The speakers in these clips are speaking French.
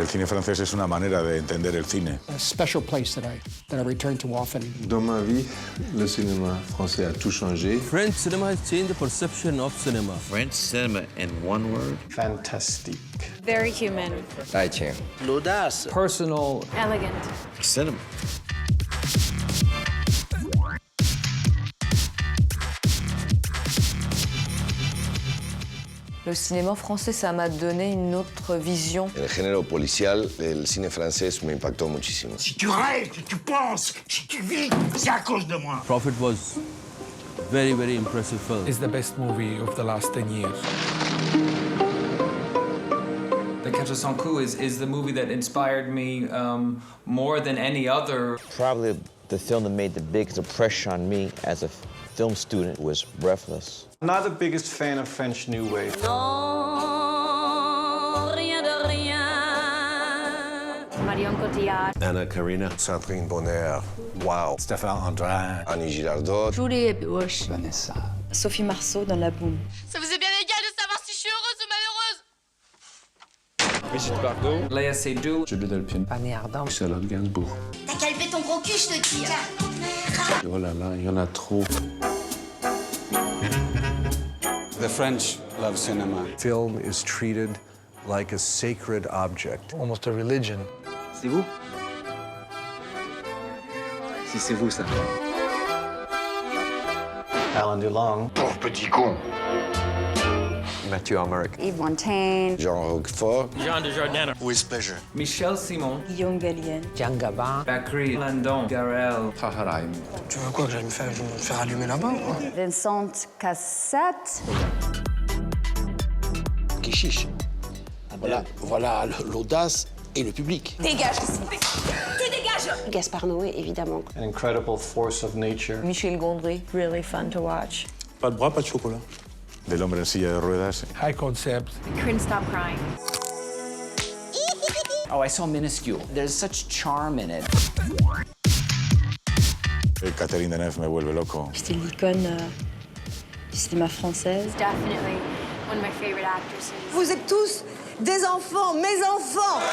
El cine francés es una manera de entender el cine. A special place that I return to often. Dans ma vie, le cinéma français a tout changé. French cinema has changed the perception of cinema. French cinema in one word. Fantastique. Very human. L'audace. Personal. Elegant. Cinema. Le cinéma français, ça m'a donné une autre vision. En el género policial, el cine francés me impactó muchísimo. Si tu rêves, si tu penses, si tu vis, c'est à cause de moi. Prophet was very, very impressive film. It's the best movie of the last 10 years. The Quatre Cents Coups is the movie that inspired me more than any other. Probably the film that made the biggest impression on me as a film student was Breathless. I'm not the biggest fan of French New Wave. Non, rien de rien. Marion Cotillard. Anna Karina. Sandrine Bonnaire. Wow. Stéphane Andrin. Annie Girardot. Juliette Binoche. Vanessa. Sophie Marceau dans La Boum. Ça vous est bien égal de savoir si je suis heureuse ou malheureuse. Brigitte Bardot. Léa Seydoux. Julie Delpine. Annie Ardant. Charlotte Gainsbourg. T'as qu'à lever ton gros cul, je te dis. Oh là là, il y en a trop. The French love cinema. Film is treated like a sacred object. Almost a religion. C'est vous? Si c'est vous, ça. Alain Delon. Pauvre petit con. Mathieu Amalric. Yves Montaigne. Jean Roquefort. Jean Dujardin. With pleasure. Michel Simon. Guillaume Gallienne. Jean Gabin. Bakri. Landon. Garel. Taharaim. Tu veux quoi, que j'aille me faire allumer là-bas, quoi? Vincent Cassette. Qui chiche. Voilà l'audace et le public. Dégage ici. Tu dégages. Gaspard Noé, évidemment. An incredible force of nature. Michel Gondry, really fun to watch. Pas de bras, pas de chocolat. Del hombre en silla de ruedas. High concept. Couldn't stop crying. Oh, I saw Minuscule. There's such charm in it. Catherine Deneuve me vuelve loco. C'était l'icône du cinéma français. Definitely one of my favorite actresses. Vous êtes tous des enfants, mes enfants!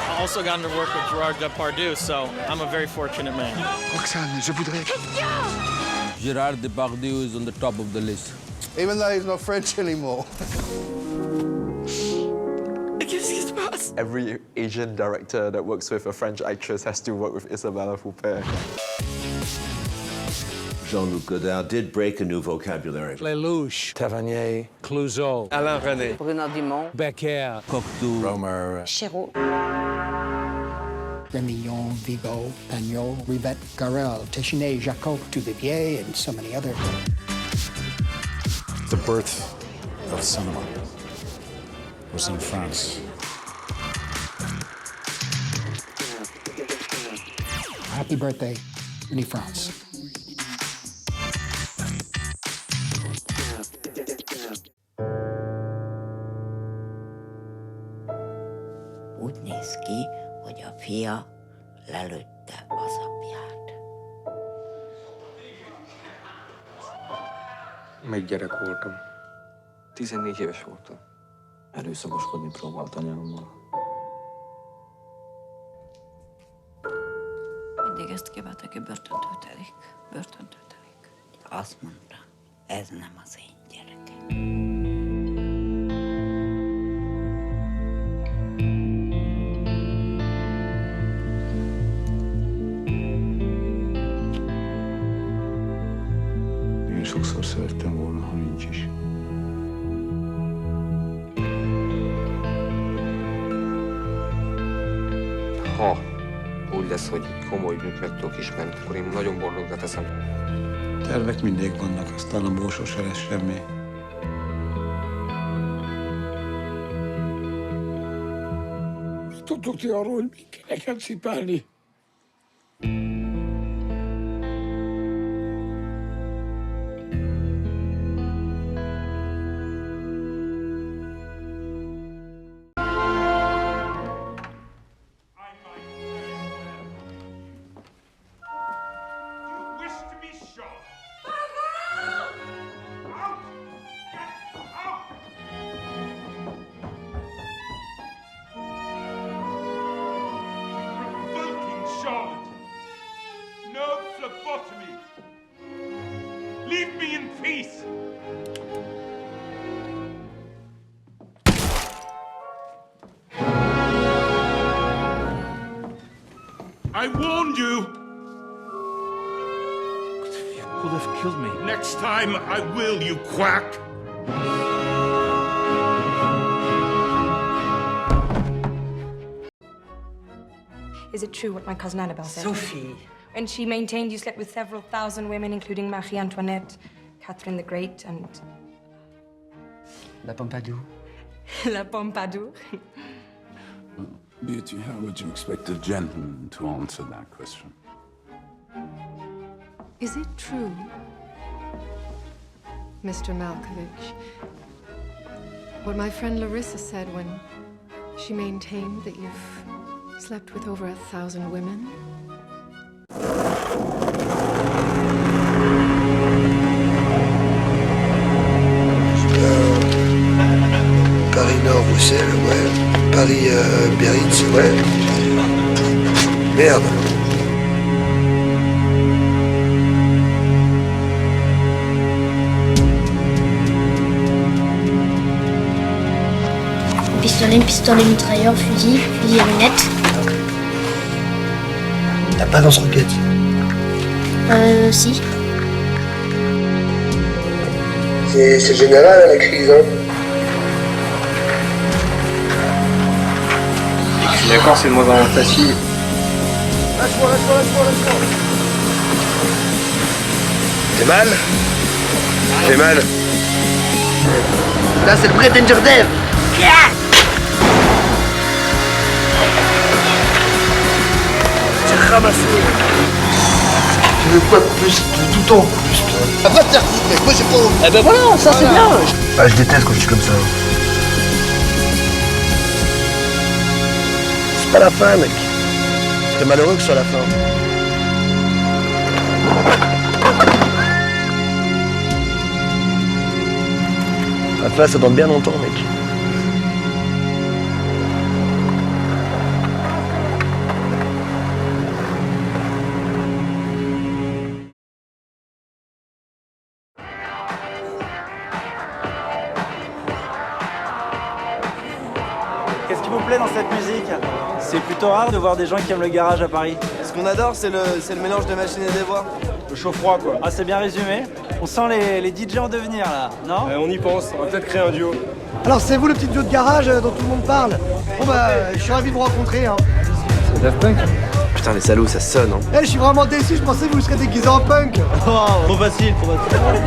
I also gotten to work with Gerard Depardieu, so I'm a very fortunate man. Roxane, je voudrais... Gerard Depardieu is on the top of the list. Even though he's not French anymore. Qu'est-ce qui se passe? Every Asian director that works with a French actress has to work with Isabella Huppert. Jean-Luc Godard did break a new vocabulary. Lelouch. Tavernier. Clouseau. Alain René. Bruno Dumont. Becker. Cocteau. Romer. Chéreau. Rémillon, Vigo, Pagnol, Rivette, Garel, Téchiné, Jacob, Duvivier, and so many others. The birth of cinema was in France. Happy birthday, Mini France. Úgy néz ki, hogy a fia lelőtte az apját. Még gyerek voltam. 14 éves voltam. Erőszakoskodni próbált anyámmal. Mindig ezt kiabálták, hogy börtöntöltelik. Börtöntöltelik. Azt mondta, ez nem az én gyerekem. Én sokszor szerettem volna, ha nincs is. Ha úgy lesz, hogy komoly nőt meg tudok ismerni, akkor én nagyon boldoggá teszem. Tervek mindig vannak, aztán a bósó se lesz semmi. Tudtok ti arról, hogy mi kell neked cipelni? I warned you! Could have killed me. Next time I will, you quack! Is it true what my cousin Annabelle said? Sophie. And she maintained you slept with several thousand women, including Marie Antoinette, Catherine the Great, and La Pompadour. La Pompadour. Beauty, how would you expect a gentleman to answer that question? Is it true, Mr. Malkovich, what my friend Larissa said when she maintained that you've slept with over 1,000 women? Paris-Nord, Bruxelles, ouais. Paris-Biarritz, ouais. Merde. Pistolet, mitrailleur, fusil à lunettes. T'as pas lance-roquette? Si. C'est général, la crise, hein? Je suis d'accord, c'est le moins facile. Lâche-moi. T'es mal? J'ai mal. Là, c'est le vrai Danger Dave. J'ai ramassé. Tu veux quoi de plus? Tu veux tout ton plus, toi? Ah, va te faire foutre, mec. Moi, j'ai pas envie. Eh ben voilà, ça c'est bien. Ah, je déteste quand je suis comme ça. C'est pas la fin, mec. Je serais malheureux que ce soit la fin. La fin, ça donne bien longtemps, mec. Qu'est-ce qui vous plaît dans cette musique? C'est plutôt rare de voir des gens qui aiment le garage à Paris. Ce qu'on adore, c'est le mélange de machines et des voix. Le chaud-froid, quoi. Ah, c'est bien résumé. On sent les DJ en devenir, là, non? On y pense, on va peut-être créer un duo. Alors, c'est vous le petit duo de garage dont tout le monde parle? Bon, bah, je suis ravi de vous rencontrer, hein. C'est Daft Punk? Putain, les salauds, ça sonne, hein. Je suis vraiment déçu, je pensais que vous serez déguisés en punk. Trop facile.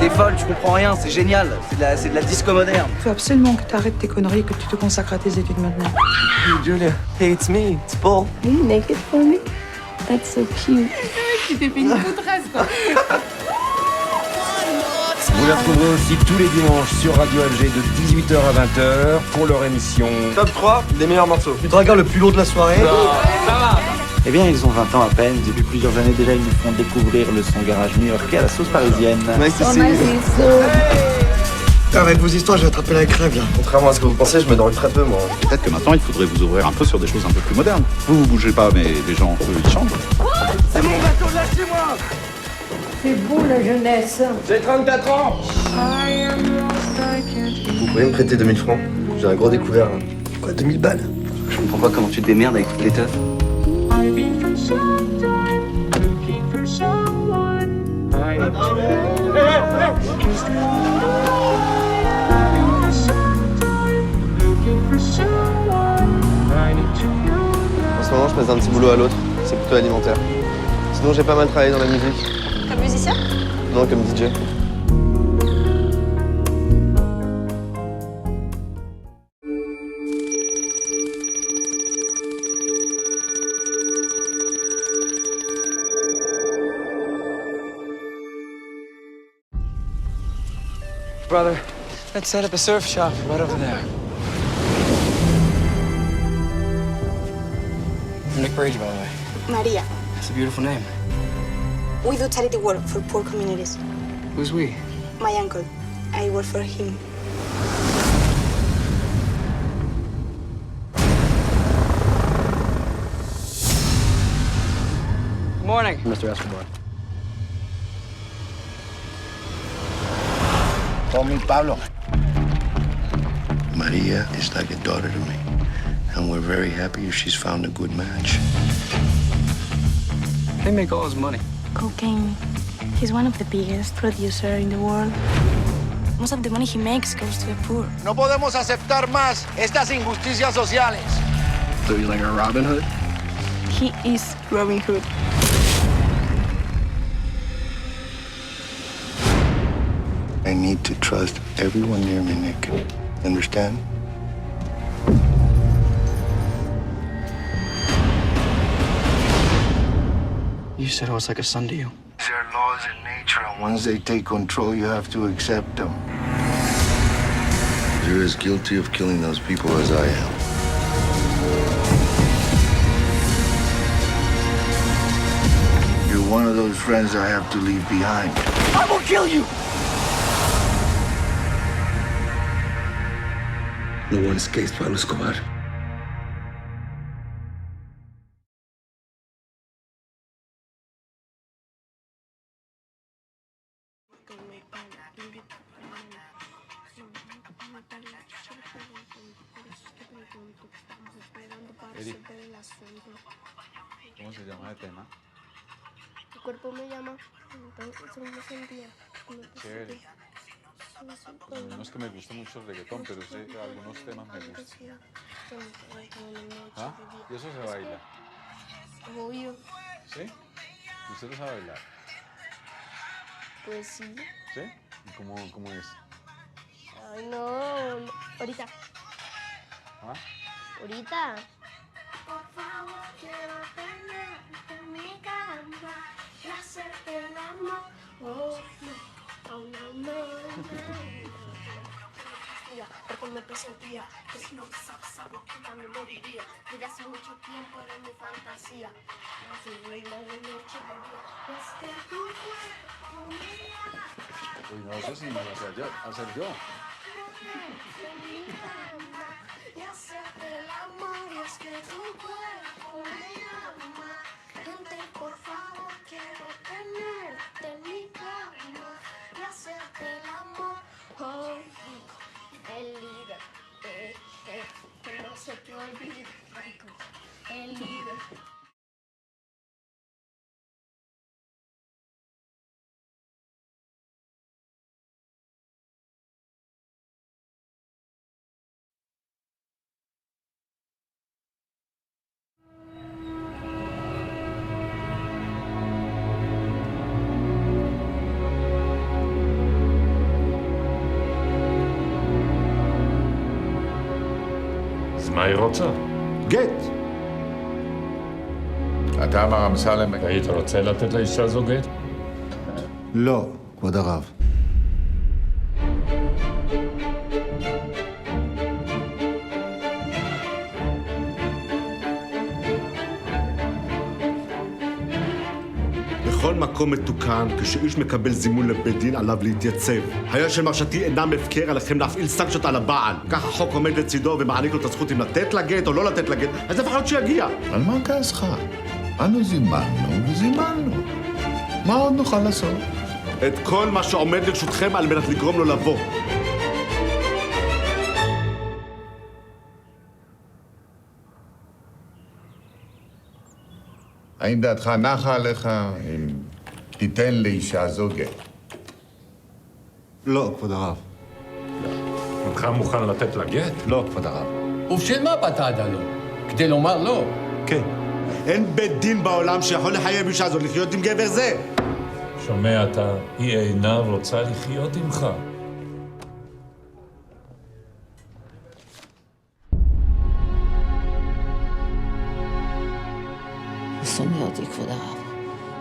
T'es folle, tu comprends rien, c'est génial. C'est de la disco moderne. Il faut absolument que tu arrêtes tes conneries et que tu te consacres à tes études maintenant. Julia, hey, it's me, it's Paul. Are you naked for me? That's so cute. Tu t'es fait une poutresse, quoi. Vous les retrouverez aussi tous les dimanches sur Radio Alger de 18h à 20h pour leur émission. Top 3 des meilleurs morceaux. Tu te regardes le plus lourd de la soirée. Eh bien, ils ont 20 ans à peine. Depuis plusieurs années déjà, ils nous font découvrir le son garage new-yorkais à la sauce parisienne. Avec vos histoires, je vais attraper la crève, là. Contrairement à ce que vous pensez, je me drogue très peu, moi. Peut-être que maintenant, il faudrait vous ouvrir un peu sur des choses un peu plus modernes. Vous bougez pas, mais les gens, eux, ils chantent. C'est mon bateau, lâchez-moi. C'est beau, la jeunesse. J'ai 34 ans. Vous pouvez me prêter 2000 francs? J'ai un gros découvert. Là. Quoi, 2000 balles? Je comprends pas comment tu te démerdes avec toutes les teufs. En ce moment, je passe d'un petit boulot à l'autre. C'est plutôt alimentaire. Sinon, j'ai pas mal travaillé dans la musique. Comme musicien? Non, comme DJ. Brother, let's set up a surf shop right over there. I'm Nick Brady, by the way. Maria. That's a beautiful name. We do charity work for poor communities. Who's we? My uncle. I work for him. Good morning. Mr. Escobar. Call me Pablo. Maria is like a daughter to me, and we're very happy if she's found a good match. They make all his money. Cocaine. He's one of the biggest producers in the world. Most of the money he makes goes to the poor. No podemos aceptar más estas injusticias sociales. So you like a Robin Hood? He is Robin Hood. I need to trust everyone near me, Nick. Understand? You said I was like a son to you. There are laws in nature, and once they take control, you have to accept them. You're as guilty of killing those people as I am. You're one of those friends I have to leave behind. I will kill you! No one escapes Pablo Escobar. Eri, ¿cómo se llama el tema? Tu cuerpo me llama, entonces me sentía. Chévere. No es que me guste mucho el reggaetón, pero sí algunos temas me gustan. ¿Ah? ¿Y eso se baila? Obvio. ¿Sí? ¿Y usted lo sabe bailar? Pues sí. ¿Sí? ¿Y cómo es? Ay, no. Ahorita. ¿Ah? Ahorita. Por favor, quiero tenerte en mi cama y hacerte el amor. Oh, no, oh, no, no. Porque me presentía que si no te sabes algo que ya me moriría. Desde hace mucho tiempo era mi fantasía. No soy reina de noche y día. Es que tú Uy, no, eso sí me lo hacer yo. y hacerte el amor. Y es que tu cuerpo me llama. Gente, por favor, quiero tenerte en mi cama y hacerte el amor. Oh, el líder, que no se te olvide, el líder. אז מה היא רוצה? גט. אתה מר אמסלם... היית רוצה לתת לאישה הזו גט? לא, כבוד הרב. בכל מקום מתוקן, כשאיש מקבל זימון לבית דין, עליו להתייצב. היה של מרשתי אינם הפקר, עליכם להפעיל סנקציות על הבעל. כך החוק עומד לצידו ומעניק לו את הזכות אם לתת לגט או לא לתת לגט, אז לפחות שיגיע. על מה כעסך? אנו זימנו וזימנו. מה עוד נוכל לעשות? את כל מה שעומד לרשותכם על מנת לגרום לו לבוא. האם דעתך נחה עליך אם תיתן לאישה זו גט? לא, כבוד הרב. אינך מוכן לתת לה גט? לא, כבוד הרב. ובשביל מה באת עד הלום? כדי לומר לא? כן. אין בית דין בעולם שיכול לחייב אישה הזאת לחיות עם גבר זה. שומע אתה, היא אינה רוצה לחיות עמך. הוא שונא אותי, כבוד הרב.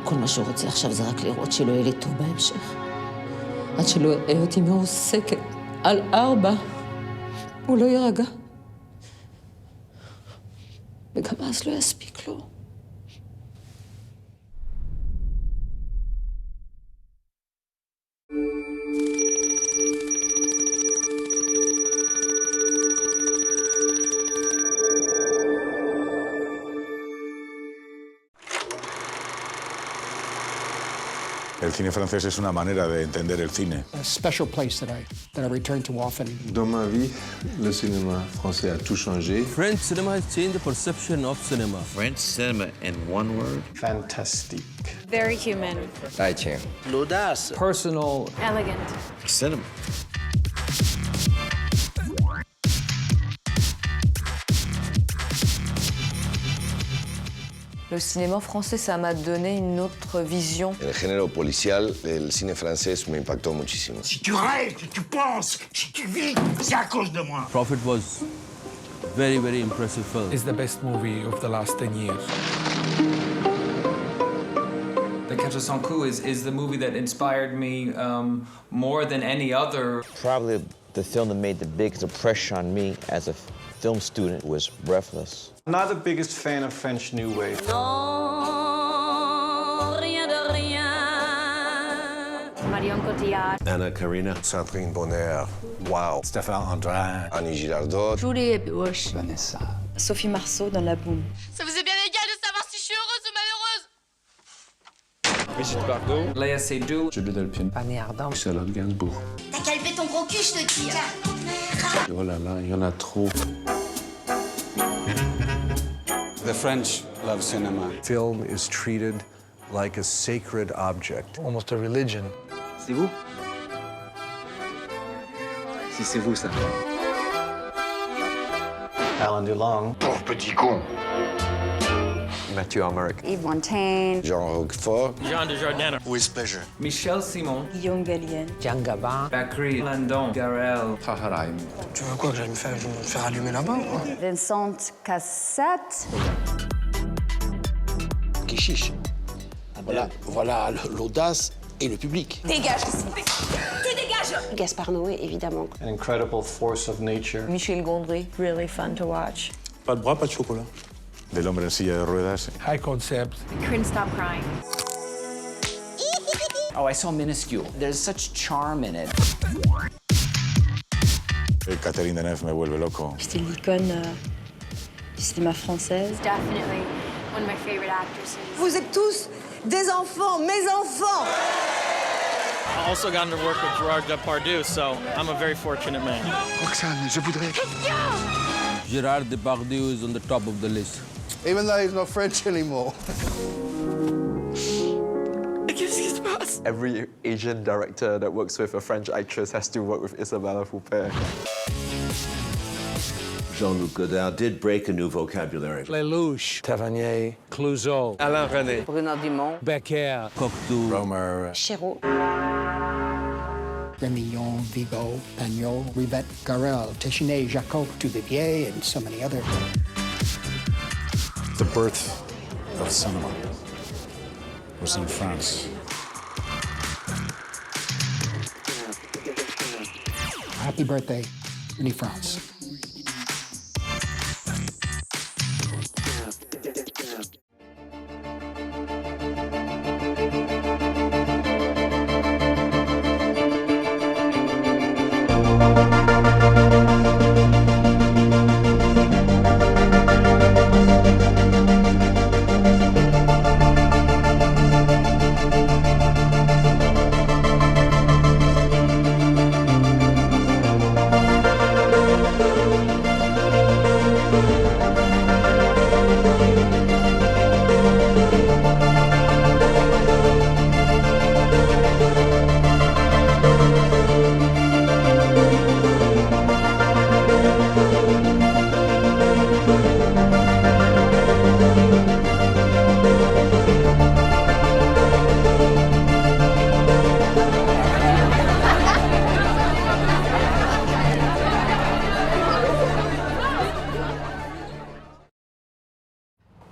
כל מה שהוא רוצה עכשיו זה רק לראות שלא יהיה לי טוב בהמשך. עד שלא יראה אותי מעוסקת על 4, הוא לא יירגע. וגם אז לא יספיק לו. El cine francés es una manera de entender el cine. A special place that I return to often. Dans ma vie, le cinéma français a tout changé. French cinema has changed the perception of cinema. French cinema in one word. Fantastique. Very human. Taichi. L'audace. Personal. Elegant. Cinema. Le cinéma français, ça m'a donné une autre vision. En el género policial, el cine francés me impactó muchísimo. Si tu rêves, si tu penses, si tu vis, c'est à cause de moi. Prophet was very, very impressive film. It's the best movie of the last 10 years. The Catch Us on Coup is the movie that inspired me more than any other. Probably the film that made the biggest impression on me as a film student was Breathless. I'm not the biggest fan of French New Wave. Non, rien de rien. Marion Cotillard. Anna Karina. Sandrine Bonnaire. Wow. Stéphane André. Annie Girardot. Julie Bush. Vanessa. Sophie Marceau dans La Boum. Ça vous est bien égal de savoir si je suis heureuse ou malheureuse. Brigitte Bardot. Léa Seydoux. Julie Delpine. Annie Ardant. Charlotte Gainsbourg. T'as calmé ton gros cul, je te dis. Oh là là, il y en a trop. The French love cinema. Film is treated like a sacred object. Almost a religion. C'est vous? Si c'est vous, ça. Alain Delon. Pauvre petit con. Mathieu Amalric. Yves Montaigne. Jean Roquefort. Jean Dujardin. With pleasure. Michel Simon. Guillaume Gallienne. Jean Gabin. Bakri Landon. Garel. Taharaim. Tu veux quoi, que j'aille me faire allumer là-bas, quoi? Vincent Cassette. Kéchiche. Voilà l'audace et le public. Dégage ici. Tu dégages. Gaspard Noé, évidemment. An incredible force of nature. Michel Gondry. Really fun to watch. Pas de bras, pas de chocolat. Del hombre en silla de ruedas. High concept. Couldn't stop crying. Oh, I saw Minuscule. There's such charm in it. Catherine Deneuve me vuelve loco. C'était l'icône du cinéma français. Definitely one of my favorite actresses. Vous êtes tous des enfants, mes enfants. I also gotten to work with Gerard Depardieu, so I'm a very fortunate man. Roxane, je voudrais... Gerard Depardieu is on the top of the list. Even though he's not French anymore. Qu'est-ce qui se passe? Every Asian director that works with a French actress has to work with Isabella Huppert. Jean-Luc Godard did break a new vocabulary. Lelouch. Tavernier. Clouseau. Alain René. Bruno Dumont. Becker. Cocteau. Romer. Chéreau. Rémillon, Vigo, Pagnol, Rivette, Garel, Téchiné, Jacot, Duvivier, and so many others. The birth of cinema was in France. Happy birthday, Unie France.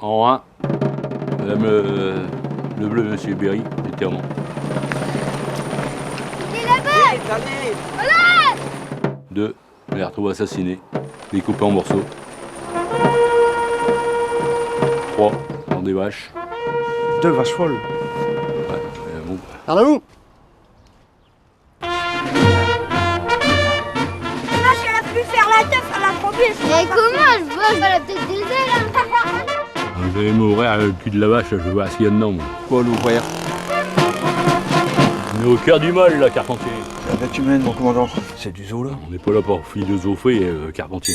En 1, Madame le bleu, Monsieur Berry, éternel. Il est là-bas! Voilà! 2, je les retrouve assassinés, découpés en morceaux. 3, dans des vaches. 2 vaches folles. Ouais, bon. Allô? Moi, je l'ai pu faire la teuf à la promise. Mais comment? Je vois la tête des ailes. Vous allez m'ouvrir le cul de la vache, je vais voir ce qu'il y a dedans. Moi. Faut l'ouvrir. On est au cœur du mal, là, Carpentier. La bête humaine, mon commandant. C'est du zoo, là. On n'est pas là pour philosopher, Carpentier.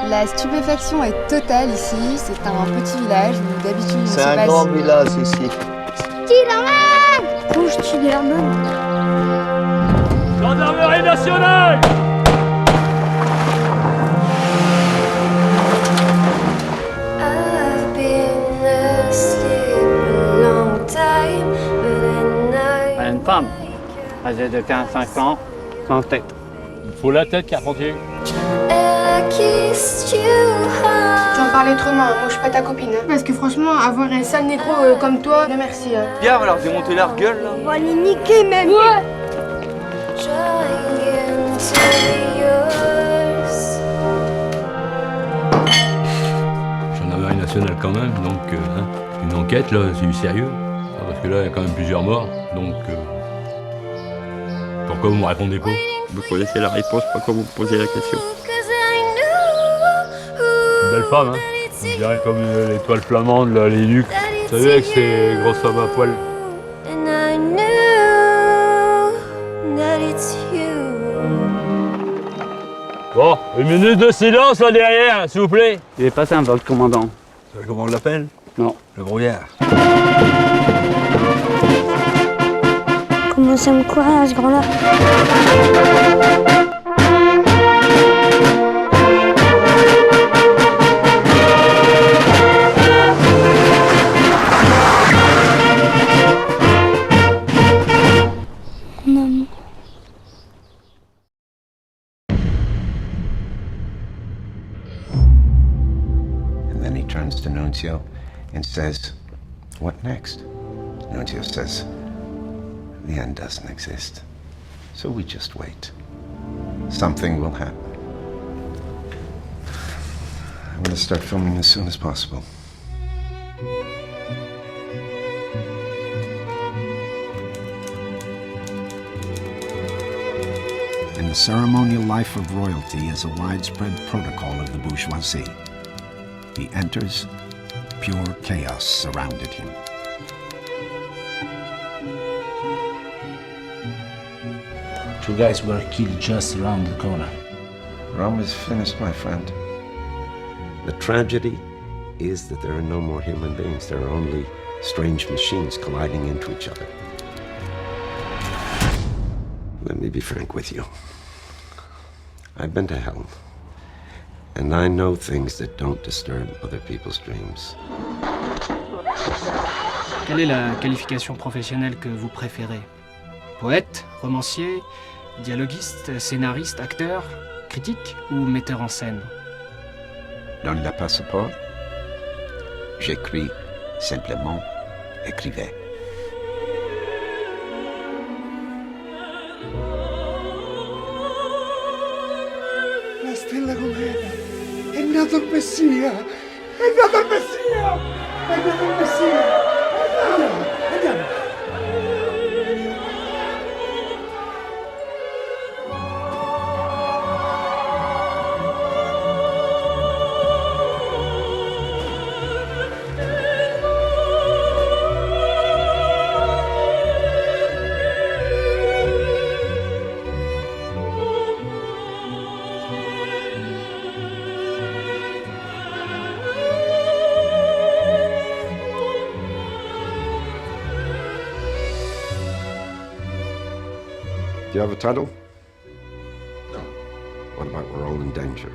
La stupéfaction est totale ici. C'est un petit village où d'habitude on ne sait C'est pas un grand si... village ici. Tillerman! Bouge, Tillerman! Gendarmerie nationale! I've been asleep a long time, but at night. Une femme, âgée de 15-5 ans, sans tête. Il faut la tête, Carpentier. I kissed you hard. Tu en parlais trop mal, moi je suis pas ta copine. Parce que franchement, avoir un sale négro comme toi, non merci. Pierre va leur démonter leur gueule là. On va les niquer même. Ouais. Trying to be yours. Gendarmerie nationale quand même, donc une enquête là, c'est du sérieux. Ah, parce que là, il y a quand même plusieurs morts, donc pourquoi vous me répondez pas? Vous connaissez la réponse, pourquoi vous me posez la question? Une belle femme, hein. On dirait comme l'étoile flamande, là, les ducs. Vous savez, avec ces grosses femmes à poil. And I knew that it's you. Bon, une minute de silence là derrière, s'il vous plaît. Il est pas simple, votre commandant. Vous savez comment on l'appelle? Non. Le brouillard. Comment ça me courait à ce grand-là? Maman. And then he turns to Nunzio and says, "What next?" Nunzio says, "The end doesn't exist. So we just wait. Something will happen." I'm going to start filming as soon as possible. In the ceremonial life of royalty is a widespread protocol of the bourgeoisie. He enters, pure chaos surrounded him. Two guys were killed just around the corner. Rome is finished, my friend. The tragedy is that there are no more human beings. There are only strange machines colliding into each other. Let me be frank with you. I've been to hell, and I know things that don't disturb other people's dreams. Quelle est la qualification professionnelle que vous préférez? Poète, romancier, dialoguiste, scénariste, acteur, critique ou metteur en scène? Donne le passeport. J'écris simplement écrivez. La stella cometa. È nato il Messia. È nato il Messia. È nato il Messia. Andiamo, andiamo. Do you have a title? No. What about We're All in Danger?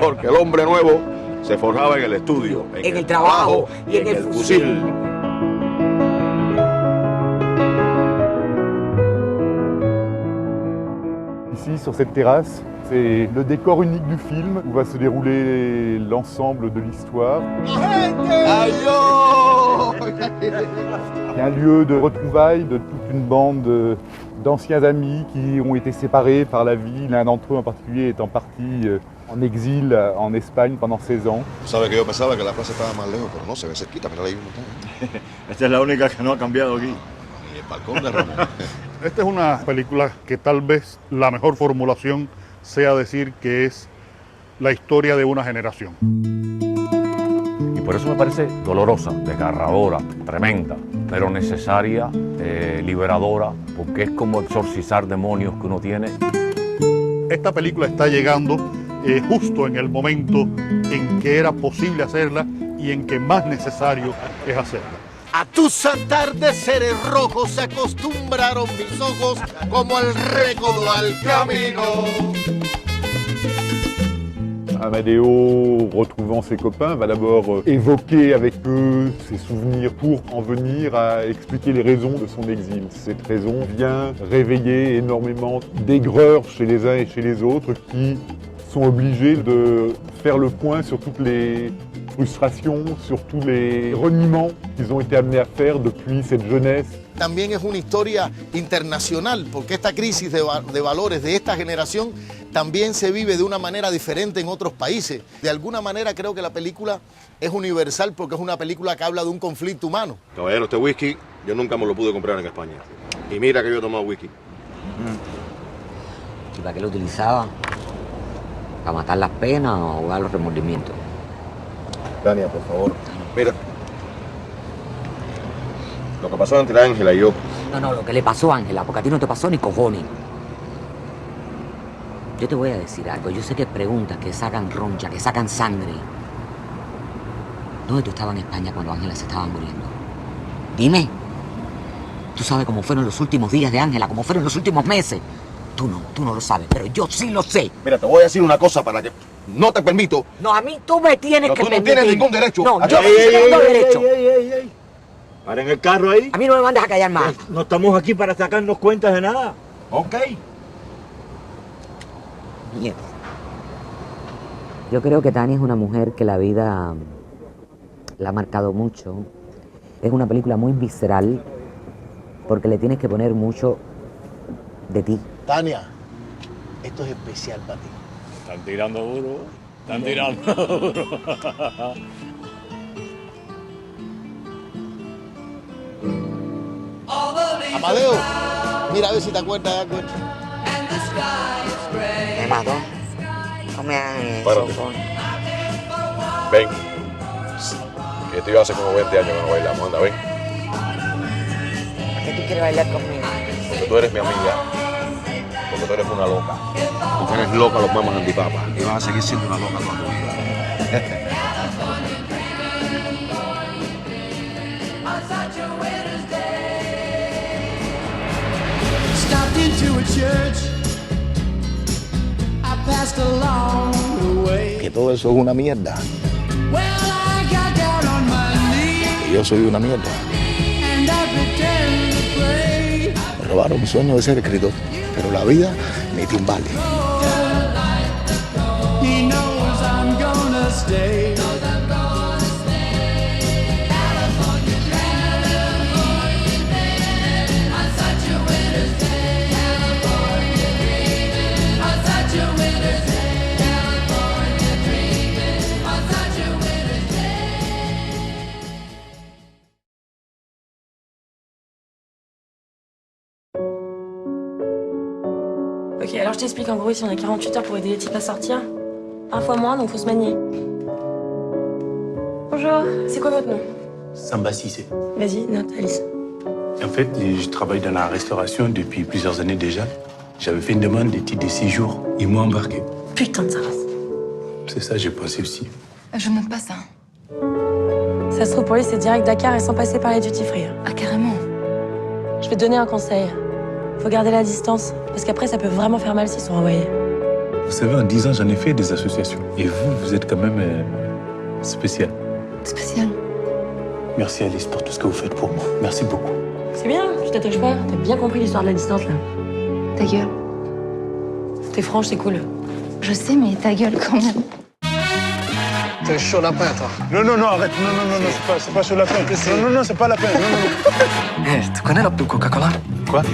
Porque el hombre nuevo se forjaba en el estudio, en el trabajo y en el fusil. ici, sur cette terrasse. C'est le décor unique du film où va se dérouler l'ensemble de l'histoire. C'est un lieu de retrouvailles de toute une bande d'anciens amis qui ont été séparés par la vie. L'un d'entre eux en particulier étant parti en exil en Espagne pendant 16 ans. Sabes que yo pensaba que la plaza estaba más lejos, pero no, se ve cerquita, mira ahí un montón. Esta es la única que no ha cambiado aquí. Y el balcón de Ramón. Esta es una película que tal vez la mejor formulación sea decir que es la historia de una generación. Y por eso me parece dolorosa, desgarradora, tremenda, pero necesaria, liberadora, porque es como exorcizar demonios que uno tiene. Esta película está llegando justo en el momento en que era posible hacerla y en que más necesario es hacerla. A tus atardeceres rojos se acostumbraron mis ojos como el recodo al camino. Amadeo, retrouvant ses copains, va d'abord évoquer avec eux ses souvenirs pour en venir à expliquer les raisons de son exil. Cette raison vient réveiller énormément d'aigreur chez les uns et chez les autres qui sont obligés de faire le point sur toutes les frustrations, sur tous les reniements qu'ils ont été amenés à faire depuis cette jeunesse. También es una historia internacional, porque esta crisis de valores de esta generación también se vive de una manera diferente en otros países. De alguna manera creo que la película es universal porque es una película que habla de un conflicto humano. Caballero, este whisky yo nunca me lo pude comprar en España. Y mira que yo he tomado whisky. ¿Y para qué lo utilizaba? ¿Para matar las penas o ahogar los remordimientos? Tania, por favor. Mira. Lo que pasó entre Ángela y yo. No, lo que le pasó a Ángela, porque a ti no te pasó ni cojones. Yo te voy a decir algo. Yo sé que preguntas que sacan roncha, que sacan sangre. ¿Dónde tú estabas en España cuando Ángela se estaba muriendo? Dime. Tú sabes cómo fueron los últimos días de Ángela, cómo fueron los últimos meses. Tú no lo sabes, pero yo sí lo sé. Mira, te voy a decir una cosa para que no te permito. No, a mí tú me tienes que permitir. Tú no tienes ningún derecho. No, yo no tengo derecho. Paren el carro ahí. A mí no me mandes a callar más. No estamos aquí para sacarnos cuentas de nada. Ok. Mierda. Yo creo que Tania es una mujer que la vida la ha marcado mucho. Es una película muy visceral porque le tienes que poner mucho de ti. Tania, esto es especial para ti. Están tirando duro. Están tirando duro. Amadeo, mira a ver si te acuerdas de algo. Me mató. No me hagas eso. Párate. Ven. Que esto iba hace como 20 años que no bailamos. Anda, ven. ¿Por qué tú quieres bailar conmigo? Porque tú eres mi amiga. Porque tú eres una loca. Tú eres loca los mamas antipapas. Y vas a seguir siendo una loca toda tu vida. Que todo eso es una mierda. Que yo soy una mierda. Me robaron mi sueño de ser escritor, pero la vida me timbale. Ok, alors je t'explique en gros, ici on a 48 heures pour aider les types à sortir. Un fois moins, donc faut se manier. Bonjour, c'est quoi votre nom? Samba Cissé. Vas-y, note, Alice. En fait, je travaille dans la restauration depuis plusieurs années déjà. J'avais fait une demande de titre de séjour. Ils m'ont embarqué. Putain de sa race. C'est ça, j'ai pensé aussi. Je note pas ça. Ça se trouve pour lui, c'est direct Dakar et sans passer par les duty free. Ah, carrément. Je vais te donner un conseil. Faut garder la distance, parce qu'après, ça peut vraiment faire mal s'ils sont renvoyés. Vous savez, en 10 ans, j'en ai fait des associations. Et vous, vous êtes quand même spécial. Spécial. Merci Alice pour tout ce que vous faites pour moi. Merci beaucoup. C'est bien, je t'attache pas. T'as bien compris l'histoire de la distance, là. Ta gueule. T'es franche, c'est cool. Je sais, mais ta gueule quand même. T'es chaud lapin, toi. Non, non, non, arrête. Non, non, non, non, c'est pas sur la peine. Non, non, non, c'est pas la peine. Non, non, non. Eh, tu connais la Coca-Cola? Quoi? Non,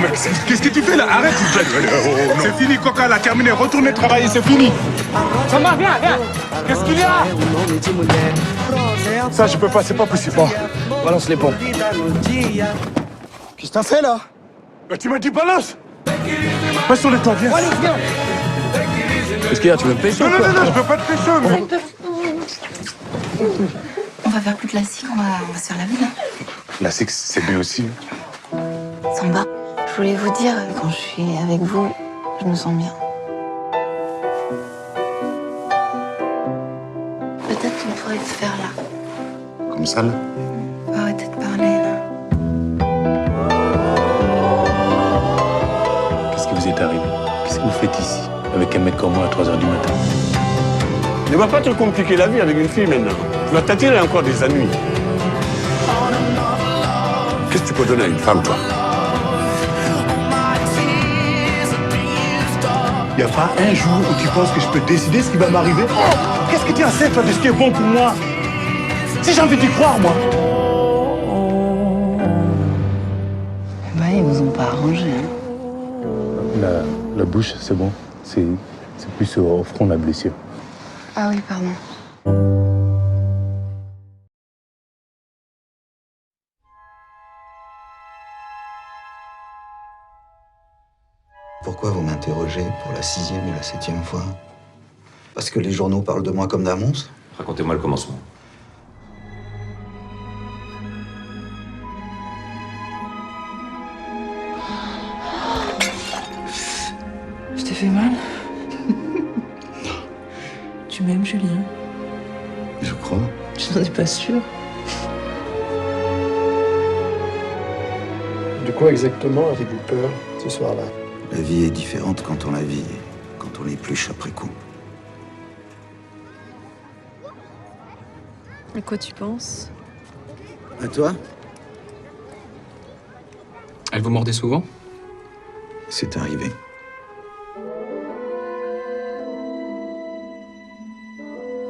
mais qu'est-ce que tu fais là? Arrête, oh, non. C'est fini, Coca, là, terminé. Retournez travailler, c'est fini. Thomas, viens, viens. Qu'est-ce qu'il y a? Ça, je peux pas, c'est pas possible. Bon, balance les pompes. Qu'est-ce que t'as fait, là? bah, tu m'as dit balance. Passe sur les toits, viens. Allez, viens. Qu'est-ce qu'il y a? Tu veux me pécho? Non, non, non, non, je peux pas te pécho, mais... On va faire plus classique, on va se faire la ville. Classique, c'est bien aussi. Samba, je voulais vous dire, quand je suis avec vous, je me sens bien. Peut-être qu'on pourrait se faire là. Comme ça, là? On va arrêter de parler, là. Qu'est-ce qui vous est arrivé? Qu'est-ce que vous faites ici, avec un mec comme moi à 3h du matin? Ne va pas te compliquer la vie avec une fille maintenant. Tu vas t'attirer encore des ennuis. Qu'est-ce que tu peux donner à une femme, toi? Il n'y a pas un jour où tu penses que je peux décider ce qui va m'arriver? Oh, qu'est-ce que tu en sais, toi, de ce qui est bon pour moi? Si j'ai envie d'y croire, moi. Bah, ils vous ont pas arrangé, hein. La bouche, c'est bon. C'est plus au front, la blessure. Ah oui, pardon. Pourquoi vous m'interrogez pour la 6e et la 7e fois? Parce que les journaux parlent de moi comme d'un monstre? Racontez-moi le commencement. Je t'ai fait mal? Tu m'aimes, Julien? Je crois. Je n'en ai pas sûr. De quoi exactement avez-vous peur ce soir-là? La vie est différente quand on la vit, quand on l'épluche après coup. À quoi tu penses? À toi? Elle vous mordait souvent? C'est arrivé.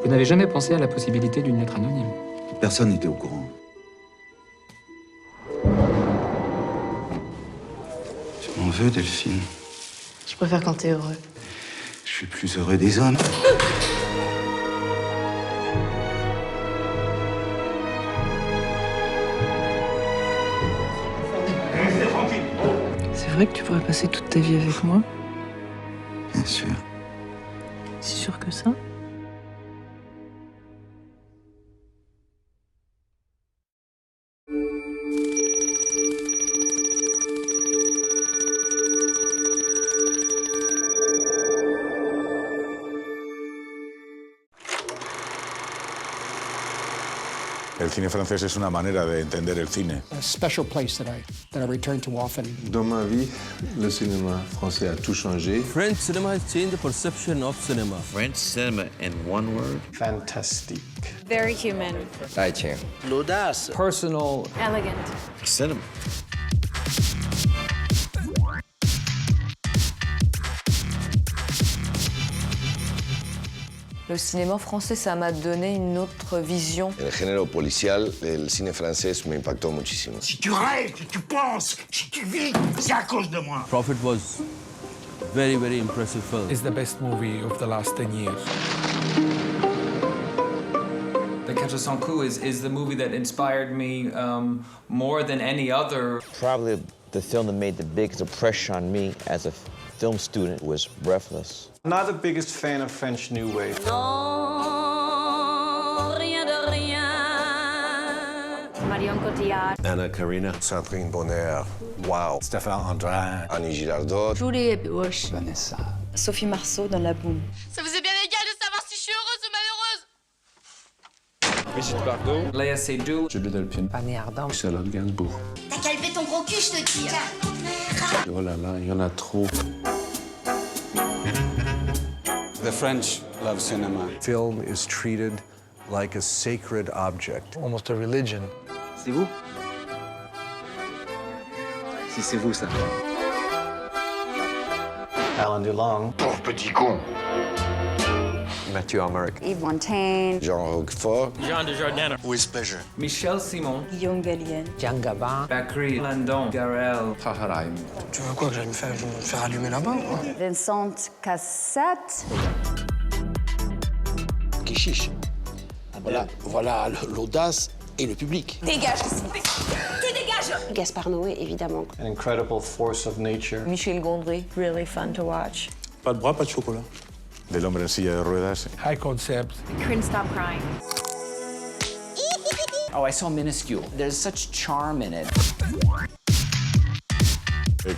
Vous n'avez jamais pensé à la possibilité d'une lettre anonyme? Personne n'était au courant. Tu m'en veux, Delphine? Je préfère quand t'es heureux. Je suis plus heureux des hommes. C'est vrai que tu pourrais passer toute ta vie avec moi? Bien sûr. Si sûr que ça? El cine francés es una manera de entender el cine. A special place that I return to often. Dans ma vie, le cinéma français a tout changé. French cinema has changed the perception of cinema. French cinema in one word. Fantastique. Very human. L'audace. Personal. Elegant. Cinema. Le cinéma français, ça m'a donné une autre vision. El género policial, el cine francés me impactó muchísimo. Si tu rêves, si tu penses, si tu vis, c'est à cause de moi. Prophet was very, very impressive film. It's the best movie of the last 10 years. The Quatre Cents Coups is the movie that inspired me more than any other. Probably the film that made the biggest impression on me as a film student was Breathless. I'm not the biggest fan of French New Wave. Non, rien de rien. Marion Cotillard. Anna Karina. Sandrine Bonner. Wow. Stéphane André. Annie Girardot. Julie Bush. Vanessa. Sophie Marceau dans La Boum. Ça vous est bien égal de savoir si je suis heureuse ou malheureuse? Brigitte Bardot. Léa Seydoux. Julie Delpine. Fanny Ardant. Charlotte Gainsbourg. T'as calmé ton gros cul, je te dis. Oh là là, il y en a trop. The French love cinema. Film is treated like a sacred object. Almost a religion. C'est vous? Si c'est vous, ça. Alain Delon. Pauvre petit con. Mathieu Amalric. Yves Montaigne. Jean Roquefort. Jean Dujardin. With pleasure. Michel Simon. Guillaume Gallienne. Jean Gabin. Bakri Landon. Garel. Taharaim. Tu veux quoi que j'aille me faire allumer là-bas, quoi? Vincent Cassette. Kéchiche. Voilà l'audace et le public. Dégage ici. Tu dégages. Gaspard Noé, évidemment. An incredible force of nature. Michel Gondry, really fun to watch. Pas de bras, pas de chocolat. Del hombre en silla de ruedas. High concept. Couldn't stop crying. Oh, I saw Minuscule. There's such charm in it.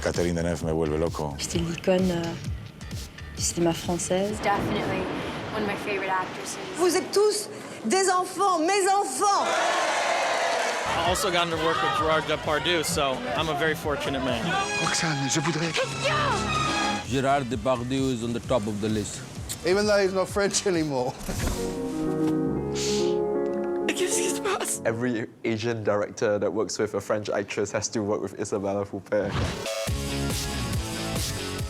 Catherine Deneuve me vuelve loco. C'était l'icône du cinéma française. Definitely one of my favorite actresses. Vous êtes tous des enfants, mes enfants. I also gotten to work with Gerard Depardieu, so I'm a very fortunate man. Roxane, je voudrais... Gerard Depardieu is on the top of the list. Even though he's not French anymore. Qu'est-ce qui se passe? Every Asian director that works with a French actress has to work with Isabelle Huppert.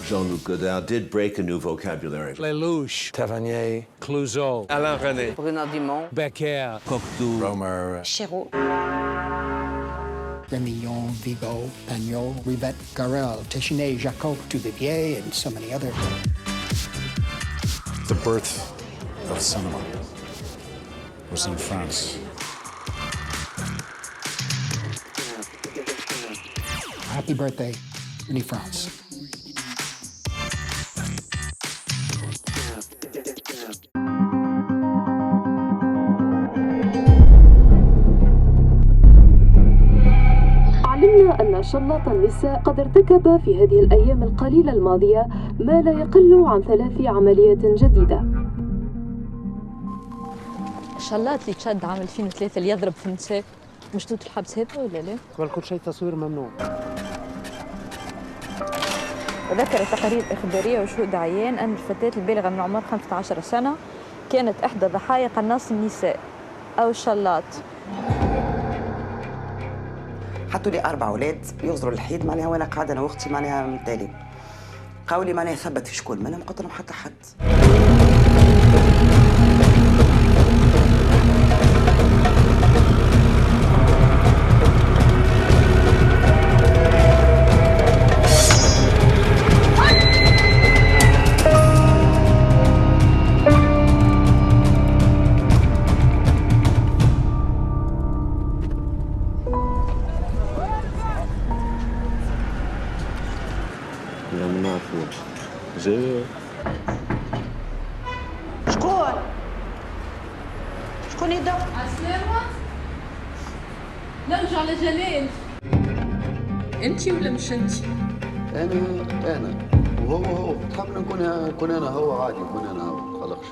Jean-Luc Godard did break a new vocabulary. Lelouch, Tavernier, Clouseau, Alain René. Bruno Dumont. Becker, Cocteau. Romer. Chéreau. Remillon, Vigo, Pagnol, Rivette, Garel, Téchiné, Jacob, Duvivier, and so many others. The birth of cinema was in France. Happy birthday, Uni France. علمنا أن شلاط النساء قد ارتكب في هذه الأيام القليلة الماضية ما لا يقل عن 3 عمليات جديدة. الشلاط اللي تشد عام 2003 اللي يضرب في النساء مشدود الحبس هذا ولا لا؟ قبل كل شيء تصوير ممنوع. وذكرت تقارير إخبارية وشهود عيان أن الفتاة البالغة من عمر 15 سنة كانت إحدى ضحايا قناص النساء أو الشلاط. حطوا لي 4 أولاد يغزروا الحيط معناها وانا قاعده انا واختي معناها متالي. قالوا لي معناها ثبت في شكون؟ ما انا ما قلت لهم حتى حد. شكون يدق؟ عسلامة؟ نرجع لجلال. انتي ولا مش انتي؟ انا وهو تحب نكون انا هو عادي نكون انا هو ما تقلقش.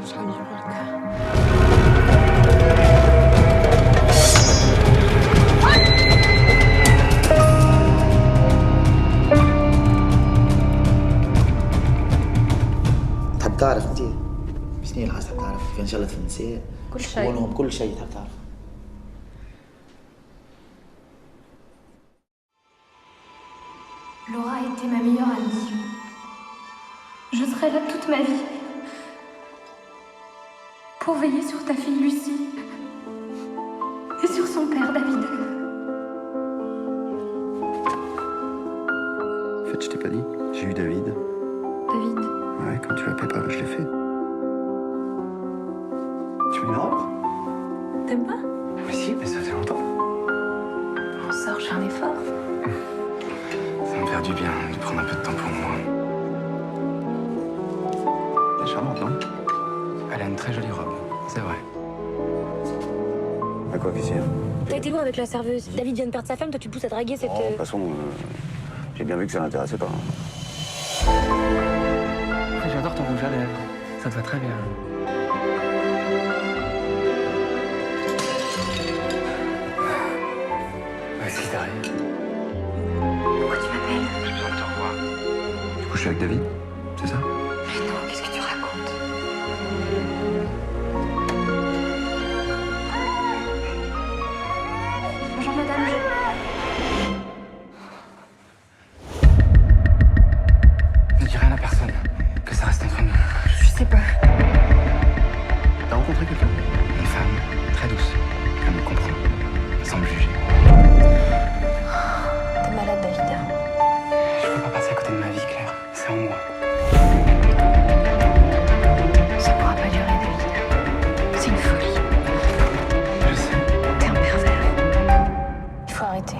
شحال نقول لك؟ تحب تعرف انت شنو هي الحاجه تحب تعرف؟ كيف شغلة في النساء؟ كل شيء. شكونهم كل شيء تحب تعرف. Laura a été ma meilleure amie. Je serai là toute ma vie. Pour veiller sur ta fille Lucie. Et sur son père David. En fait, je t'ai pas dit. J'ai eu David. David. Ouais, quand tu l'appelais pas, je l'ai fait. Tu veux une robe? T'aimes pas? Mais si, mais ça fait longtemps. On sort, j'ai un effort. Ça me fait du bien de prendre un peu de temps pour moi. Elle est charmante, non? Elle a une très jolie robe, c'est vrai. À quoi, qu'est-ce qu'il y a? T'as été loin avec la serveuse. David vient de perdre sa femme, toi tu pousses à draguer cette... Oh, de toute façon, j'ai bien vu que ça l'intéressait pas. J'adore ton rouge à lèvres. Ça te va très bien. Qu'est-ce qui t'arrive? Pourquoi tu m'appelles? J'ai besoin de te revoir. Du coup, je suis avec David, c'est ça? Mais non, qu'est-ce que tu racontes? Bonjour madame, rencontré quelqu'un? Une femme, très douce, elle me comprend, sans me juger. T'es malade, Davida. Je peux pas passer à côté de ma vie, Claire. C'est en moi. Ça pourra pas durer, Davida. C'est une folie. Je sais. T'es un pervers. Il faut arrêter.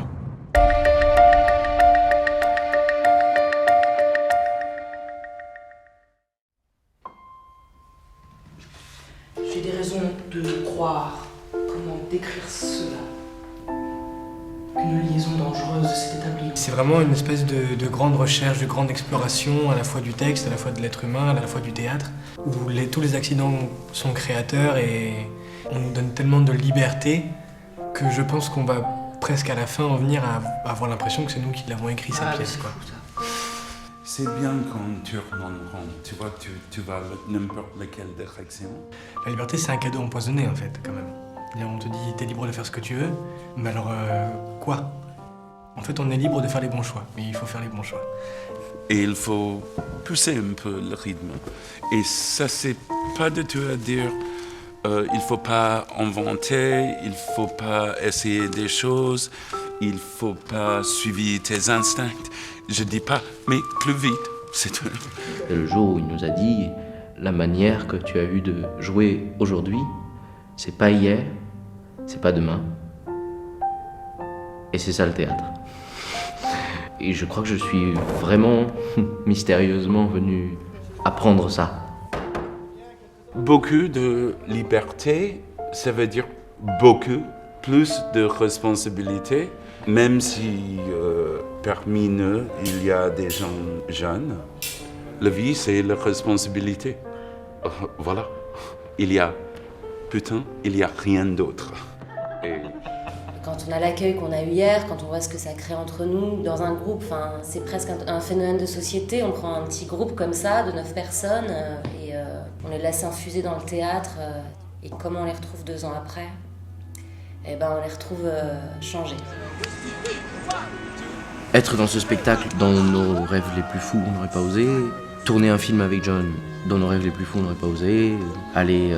J'ai des raisons de croire. Comment décrire cela? Qu'une liaison dangereuse s'est établie. C'est vraiment une espèce de grande recherche, de grande exploration, à la fois du texte, à la fois de l'être humain, à la fois du théâtre, où tous les accidents sont créateurs et on nous donne tellement de liberté que je pense qu'on va presque à la fin en venir à avoir l'impression que c'est nous qui l'avons écrit, cette pièce, quoi. C'est bien quand tu tournes en rond, tu vois, tu vas n'importe laquelle direction. La liberté, c'est un cadeau empoisonné, en fait, quand même. Et on te dit, t'es libre de faire ce que tu veux, mais alors, quoi? En fait, on est libre de faire les bons choix, mais il faut faire les bons choix. Et il faut pousser un peu le rythme. Et ça, c'est pas du tout à dire, il faut pas inventer, il faut pas essayer des choses, il faut pas suivre tes instincts. Je dis pas, mais plus vite, c'est tout. Et le jour où il nous a dit, la manière que tu as eu de jouer aujourd'hui, c'est pas hier, c'est pas demain, et c'est ça le théâtre. Et je crois que je suis vraiment mystérieusement venu apprendre ça. Beaucoup de liberté, ça veut dire beaucoup plus de responsabilité, même si parmi nous, il y a des gens jeunes. La vie, c'est la responsabilité. Voilà. Il y a rien d'autre. Et... Quand on a l'accueil qu'on a eu hier, quand on voit ce que ça crée entre nous, dans un groupe, c'est presque un phénomène de société. On prend un petit groupe comme ça, de 9 personnes, et on les laisse infuser dans le théâtre. Et comment on les retrouve 2 ans après? Eh ben, on les retrouve changés. Être dans ce spectacle, dans nos rêves les plus fous, on n'aurait pas osé. Tourner un film avec John, dans nos rêves les plus fous, on n'aurait pas osé. Aller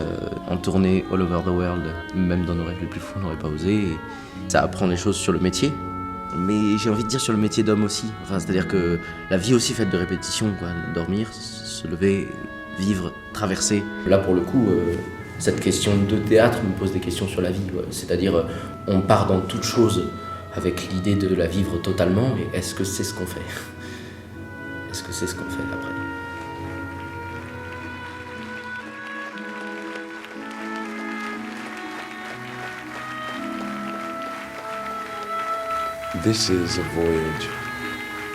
en tournée all over the world, même dans nos rêves les plus fous, on n'aurait pas osé. Et ça apprend des choses sur le métier, mais j'ai envie de dire sur le métier d'homme aussi. Enfin, c'est-à-dire que la vie aussi faite de répétition, quoi. Dormir, se lever, vivre, traverser. Là, pour le coup, cette question de théâtre me pose des questions sur la vie. Ouais. C'est-à-dire, on part dans toute chose avec l'idée de la vivre totalement, mais est-ce que c'est ce qu'on fait? Est-ce que c'est ce qu'on fait après? This is a voyage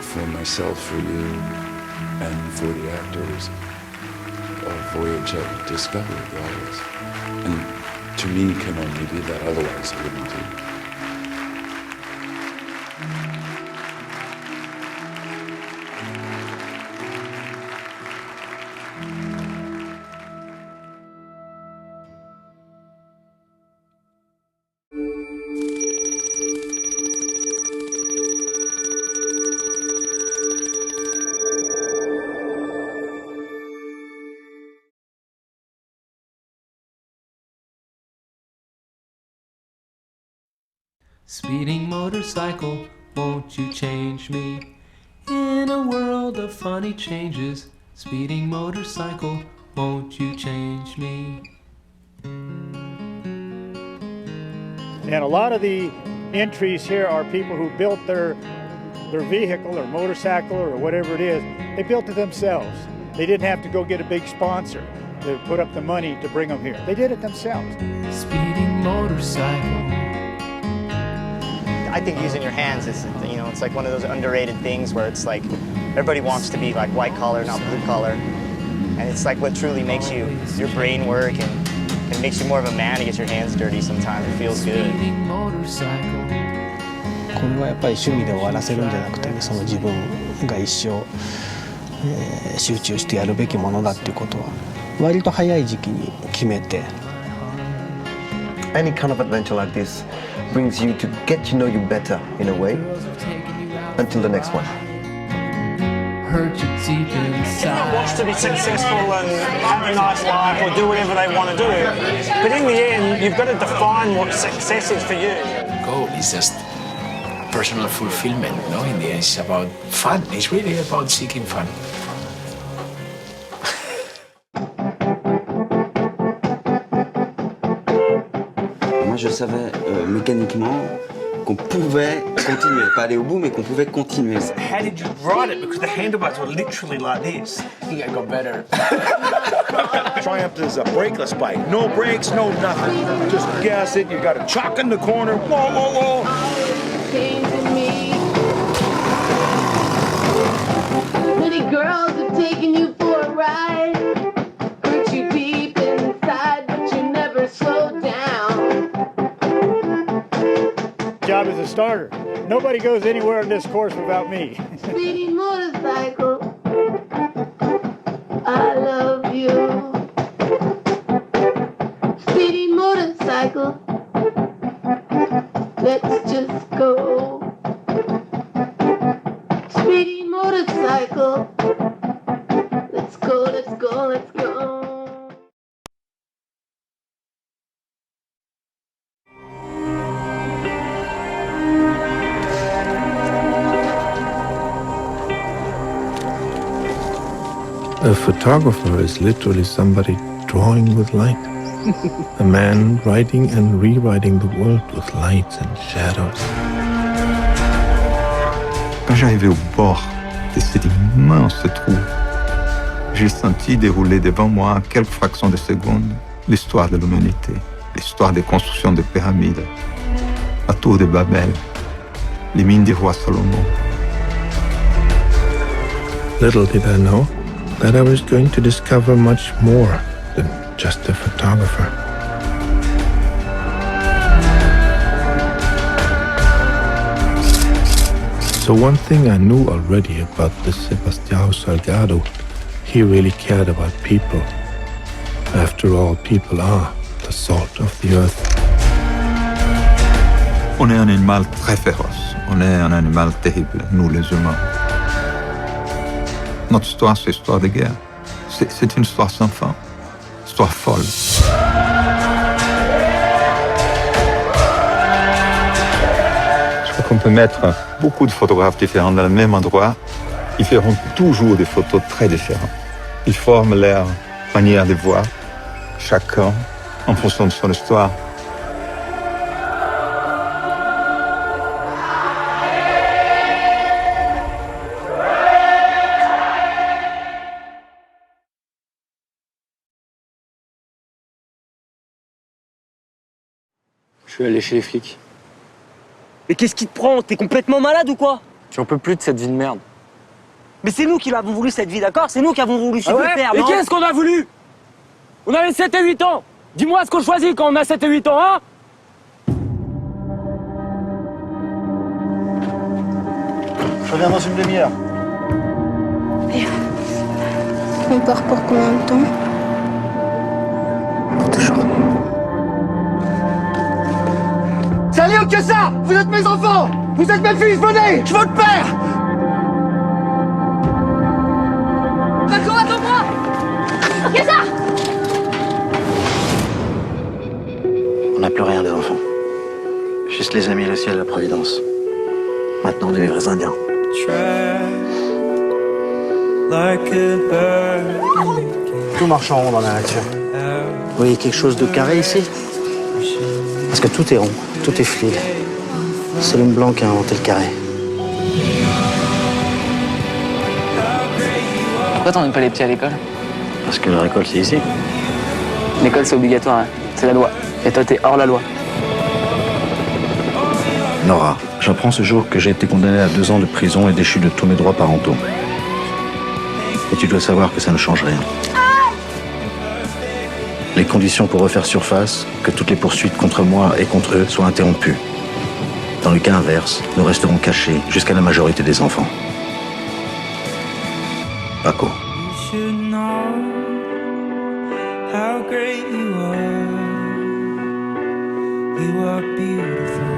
for myself, for you, and for the actors. A voyage of discovery, always. And to me, can only be that, otherwise it wouldn't be. Speeding motorcycle, won't you change me? In a world of funny changes, speeding motorcycle, won't you change me? And a lot of the entries here are people who built their vehicle or motorcycle or whatever it is. They built it themselves. They didn't have to go get a big sponsor to put up the money to bring them here. They did it themselves. Speeding motorcycle. I think using your hands is, it's like one of those underrated things where it's like everybody wants to be like white collar, not blue collar. And it's like what truly makes your brain work and makes you more of a man to get your hands dirty sometimes. It feels good. これはやっぱり趣味で終わらせるんじゃなくてね、その自分が一生、集中してやるべきものだっていうことは割と早い時期に決めて。Any kind of adventure like this brings you to get to know you better in a way until the next one. hurt you deep inside. Everyone wants to be successful and have a nice life or do whatever they want to do. But in the end, you've got to define what success is for you. Goal is just personal fulfillment, no? In the end, it's about fun. It's really about seeking fun. Moi, je savais mécaniquement qu'on pouvait continuer, pas aller au bout, mais qu'on pouvait continuer. How did you ride it? Because the handlebars were literally like this. I think I got better. Triumph is a brakeless bike. No brakes, no nothing. Just gas it. You got a chock in the corner. Whoa, whoa, whoa. Changing me. Many girls have taken you for a ride. Hurt you deep inside, but you never slow down. Job as a starter. Nobody goes anywhere on this course without me. Speeding motorcycle. I love you. Speeding motorcycle. Let's just go. Speeding motorcycle. Let's go, let's go, let's go. A photographer is literally somebody drawing with light. A man writing and rewriting the world with lights and shadows. Quand j'arrivais au bord de cet immense trou, j'ai senti dérouler devant moi en quelques fractions de secondes l'histoire de l'humanité, l'histoire des constructions de pyramides, la tour de Babel, les mines du roi Salomon. Little did I know that I was going to discover much more than just a photographer. So one thing I knew already about this Sebastião Salgado, he really cared about people. After all, people are the salt of the earth. On est un animal très féroce, on est un animal terrible, nous les humains. Notre histoire, c'est l'histoire de guerre. C'est une histoire sans fin, histoire folle. Je crois qu'on peut mettre beaucoup de photographes différents dans le même endroit. Ils feront toujours des photos très différentes. Ils forment leur manière de voir, chacun en fonction de son histoire. Je suis allé chez les flics. Mais qu'est-ce qui te prend? T'es complètement malade ou quoi? J'en peux plus de cette vie de merde. Mais c'est nous qui l'avons voulu cette vie, d'accord? C'est nous qui avons voulu suivre le père, Et non? qu'est-ce qu'on a voulu? On avait 7 et 8 ans. Dis-moi ce qu'on choisit quand on a 7 et 8 ans, hein? Je reviens dans une demi-heure. On part pour combien de temps? Pour toujours. C'est rien que ça! Vous êtes mes enfants! Vous êtes mes fils, venez! Je veux votre père! Paco, attends-moi! Qu'est-ce ça? On n'a plus rien des enfants. Juste les amis, le ciel, la providence. Maintenant, on est les vrais Indiens. Tout marche en rond dans la nature. Vous voyez quelque chose de carré ici? Parce que tout est rond, tout est fluide. C'est l'homme blanc qui a inventé le carré. Pourquoi t'emmènes pas les petits à l'école? Parce que leur école, c'est ici. L'école, c'est obligatoire, hein. C'est la loi. Et toi, t'es hors la loi. Nora, j'apprends ce jour que j'ai été condamné à 2 ans de prison et déchu de tous mes droits parentaux. Et tu dois savoir que ça ne change rien. Les conditions pour refaire surface, que toutes les poursuites contre moi et contre eux soient interrompues. Dans le cas inverse, nous resterons cachés jusqu'à la majorité des enfants. Paco. How great you are beautiful.